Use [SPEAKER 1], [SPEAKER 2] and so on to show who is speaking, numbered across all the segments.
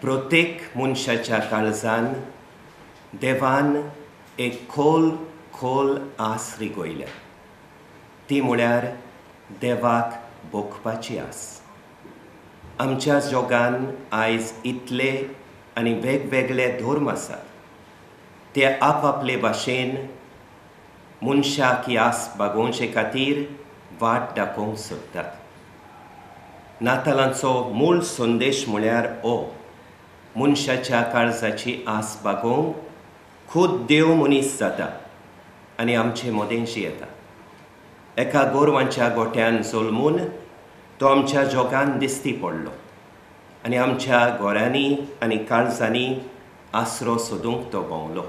[SPEAKER 1] प्रत्येक मनशाच्या काळजान देवान एक खोल खोल आस रिगोयल्या. ती म्हळ्यार देवाक भोगपाची आस. आमच्या जगान आयज इतले आनी वेगवेगळे धर्म आसात. ते आपआपले भाशेन मनशाक ही आस भागोवचे खातीर वाट दाखोवंक सोदतात. नातालांचो मूळ संदेश म्हळ्यार हो: मनशाच्या काळजाची आस भागोवंक खुद देव मनीस जाता आनी आमचे मदेंशी येता. एका गोरवांच्या गोठ्यान जल्मून तो आमच्या जगान दिसती पडलो आनी आमच्या घरांनी आनी काळजांनी आसरो सोदूंक तो भोंवलो.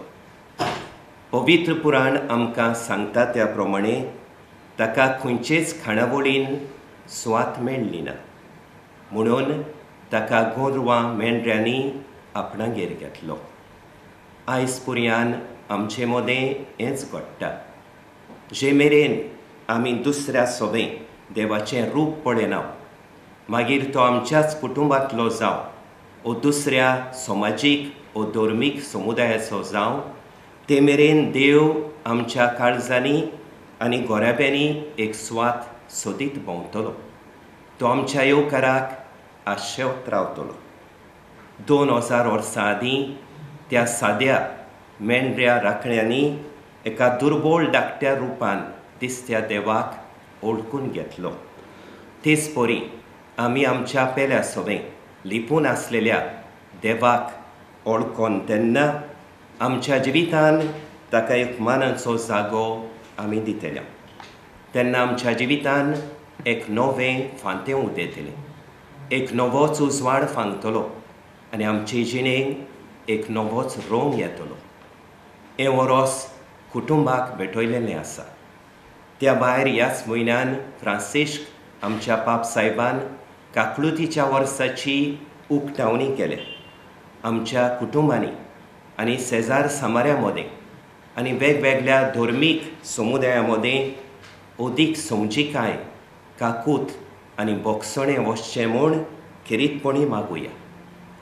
[SPEAKER 1] पवित्र पुराण आमकां सांगता त्या प्रमाणे ताका खंयचेच खाणावळीन स्वात मेळ्ळी ना, म्हणून ताका गोरवां मेंढऱ्यांनी आपणागेर घेतलो. आयज पुर्यान आमचे मदें हेंच घडटा. जे मेरेन आमी दुसऱ्या सोबें देवाचें रूप पळयना, मागीर तो आमच्याच कुटुंबांतलो जावं वो दुसऱ्या समाजीक वो धर्मीक समुदायाचो जावं, ते मेरेन देव आमच्या काळजांनी आनी गोराब्यांनी एक स्वात सोदीत भोंवतलो. तो आमच्या येवकाराक आशेवत रावतलो. 2000 वर्सां आदीं त्या साद्या मेंढऱ्या राखण्यांनी एका दुर्बळ धाकट्या रुपान दिसत्या देवाक ओळखून घेतलो. तेच परी आमी आमच्या पेल्या सोबें लिपून आसलेल्या देवाक ओळखोन तेन्ना आमच्या जिवितान ताका एक मानाचो जागो आमी दितल्या. तेन्ना आमच्या जिवितान एक नवें फांतें उदेतलें, एक नवोच उजवाड फांगतलो आनी आमचे जिणेक एक नवोच रोंग येतलो. हें वरोस कुटुंबाक भेटयलेलें आसा. त्या भायर ह्याच म्हयन्यान फ्रांसिस्क आमच्या पाप सायबान काकळुतीच्या वर्साची उक्तावणी केल्या. आमच्या कुटुंबांनी आनी शेजार समाऱ्या मदें आनी वेगवेगळ्या धर्मीक समुदाया मदें अदीक समजिकाय, काकूत आनी भोगसणें वचचें म्हूण खेरीतपणी मागुया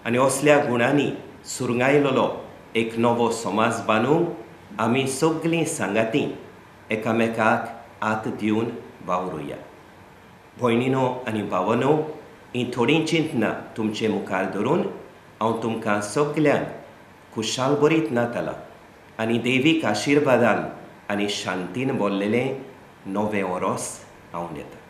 [SPEAKER 1] आनी असल्या गुणांनी सुरंगायलेलो एक नवो समाज बांदूंक आमी सगळीं सांगातीं एकामेकाक हात दिवन वावरुया. भयणीनो आनी भावनो, ही थोडीं चिंतनां तुमचे मुखार धरून हांव तुमकां सगल्यांक खुशाल बरीत नातालां आनी दैवीक आशिर्वादान आनी शांतीन भरलेलें नवें वरोस हांव दितां.